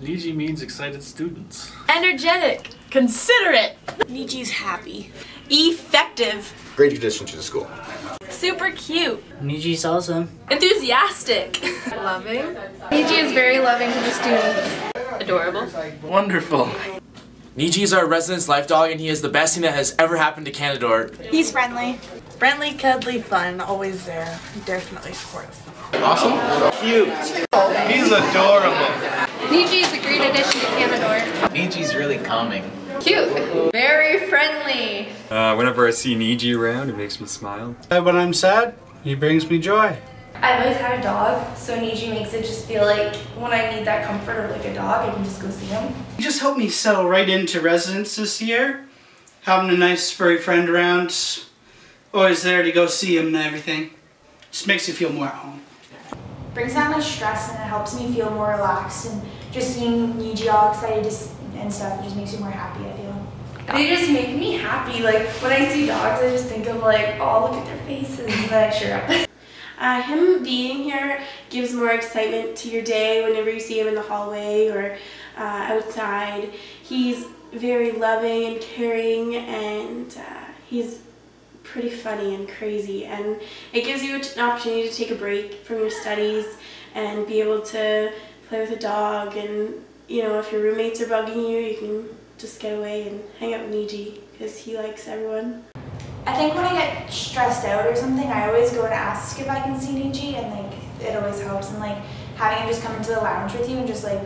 Niijii means excited students. Energetic. Considerate. Niijii's happy. Effective. Great addition to the school. Super cute. Niijii's awesome. Enthusiastic. Loving. Niijii is very loving to the students. Adorable. Wonderful. Niijii is our residence life dog, and he is the best thing that has ever happened to Canada. He's friendly. Friendly, cuddly, fun, always there. Definitely supportive. Awesome. Cute. He's adorable. Niijii is a great addition to Canada. Niijii's really calming. Cute. Very friendly. Whenever I see Niijii around, it makes me smile. When I'm sad, he brings me joy. I've always had a dog, so Niijii makes it just feel like when I need that comfort of like a dog, I can just go see him. He just helped me settle right into residence this year. Having a nice furry friend around, always there to go see him and everything. Just makes you feel more at home. Brings down my stress and it helps me feel more relaxed, and just seeing Niijii all excited and stuff, it just makes me more happy, I feel. They just make me happy. Like when I see dogs, I just think of like, oh, look at their faces, and then I cheer up. Him being here gives more excitement to your day whenever you see him in the hallway or outside. He's very loving and caring, and he's pretty funny and crazy, and it gives you an opportunity to take a break from your studies and be able to play with a dog. And you know, if your roommates are bugging you, you can just get away and hang out with Niijii because he likes everyone. I think when I get stressed out or something, I always go to ask if I can see Niijii, and like it always helps. And like having him just come into the lounge with you and just like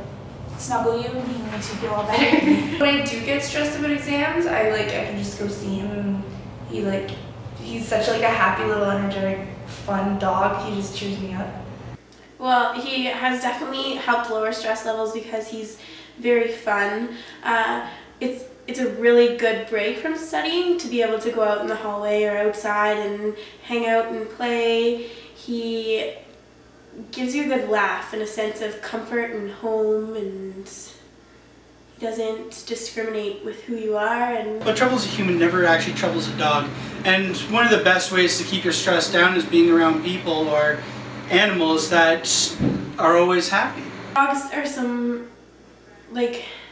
snuggle you, and he makes you feel all better. When I do get stressed about exams, I can just go see him, and he's such like a happy little energetic fun dog. He just cheers me up. Well, he has definitely helped lower stress levels because he's very fun. It's a really good break from studying to be able to go out in the hallway or outside and hang out and play. He gives you a good laugh and a sense of comfort and home, and he doesn't discriminate with who you are. And what troubles a human never actually troubles a dog. And one of the best ways to keep your stress down is being around people or animals that are always happy. Dogs are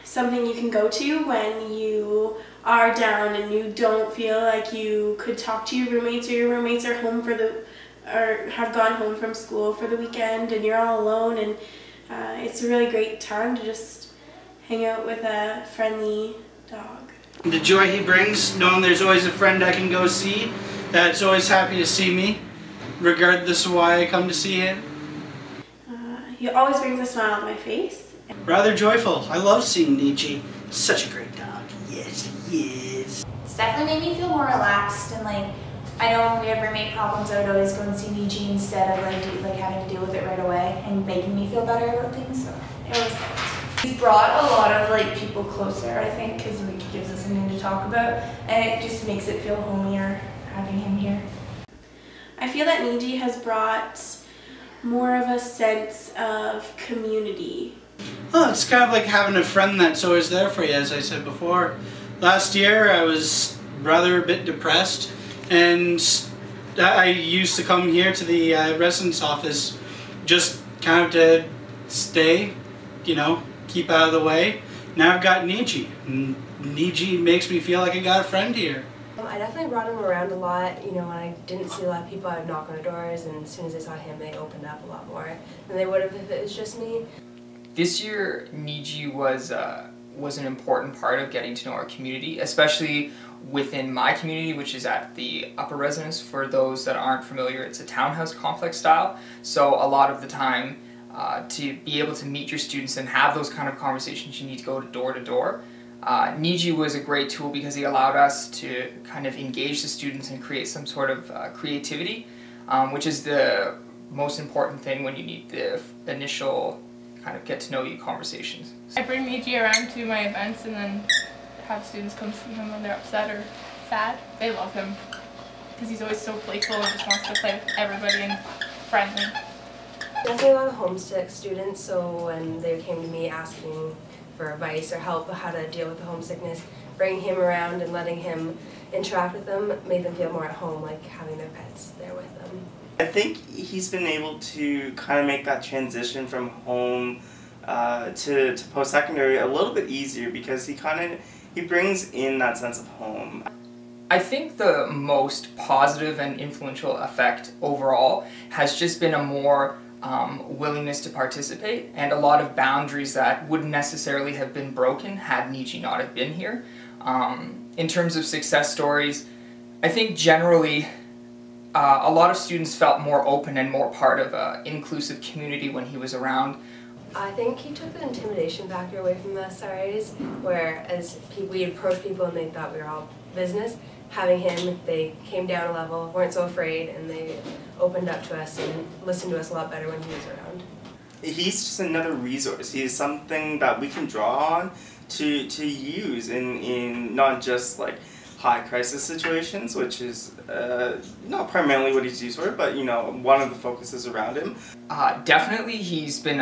something you can go to when you are down and you don't feel like you could talk to your roommates, or your roommates are home or have gone home from school for the weekend and you're all alone, and it's a really great time to just hang out with a friendly dog. The joy he brings, knowing there's always a friend I can go see that's always happy to see me, regardless of why I come to see him. He always brings a smile on my face. Rather joyful. I love seeing Niijii. Such a great dog. Yes, he is. It's definitely made me feel more relaxed, and like I know when we had roommate problems, I would always go and see Niijii instead of having to deal with it right away, and making me feel better about things. So it always helps. He's brought a lot of people closer, I think, because he gives us something to talk about, and it just makes it feel homier having him here. I feel that Niijii has brought more of a sense of community. Well, it's kind of like having a friend that's always there for you, as I said before. Last year I was rather a bit depressed, and I used to come here to the residence office just kind of to stay, you know, keep out of the way. Now I've got Niijii, and Niijii makes me feel like I got a friend here. I definitely brought him around a lot. You know, when I didn't see a lot of people, I would knock on the doors, and as soon as I saw him, they opened up a lot more than they would have if it was just me. This year, Niijii was an important part of getting to know our community, especially within my community, which is at the upper residence. For those that aren't familiar, it's a townhouse complex style, so a lot of the time to be able to meet your students and have those kind of conversations, you need to go door to door. Niijii was a great tool because he allowed us to kind of engage the students and create some sort of creativity, which is the most important thing when you need the initial kind of get to know you conversations. I bring Niijii around to my events and then have students come see him when they're upset or sad. They love him because he's always so playful and just wants to play with everybody and friendly. Definitely a lot of homesick students, so when they came to me asking for advice or help how to deal with the homesickness, bringing him around and letting him interact with them made them feel more at home, like having their pets there with them. I think he's been able to kind of make that transition from home to post-secondary a little bit easier because he brings in that sense of home. I think the most positive and influential effect overall has just been a more willingness to participate and a lot of boundaries that wouldn't necessarily have been broken had Niijii not have been here. In terms of success stories, I think generally a lot of students felt more open and more part of an inclusive community when he was around. I think he took the intimidation factor away from us RAs, whereas we approached people and they thought we were all business. Having him, they came down a level, weren't so afraid, and they opened up to us and listened to us a lot better when he was around. He's just another resource. He's something that we can draw on to use in not just like high crisis situations, which is not primarily what he's used for, but you know, one of the focuses around him. Definitely he's been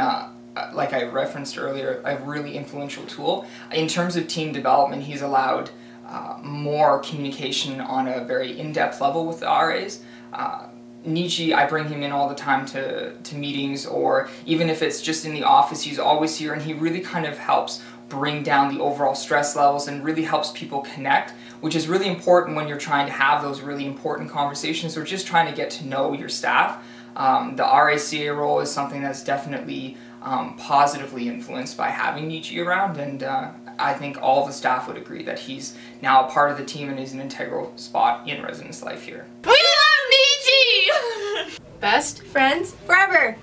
like I referenced earlier, a really influential tool. In terms of team development, he's allowed more communication on a very in-depth level with the RAs. Niijii, I bring him in all the time to meetings, or even if it's just in the office, he's always here, and he really kind of helps bring down the overall stress levels and really helps people connect, which is really important when you're trying to have those really important conversations or just trying to get to know your staff. The RACA role is something that's definitely positively influenced by having Niijii around, and I think all the staff would agree that he's now a part of the team and is an integral spot in residence life here. We love Niijii! Best friends forever.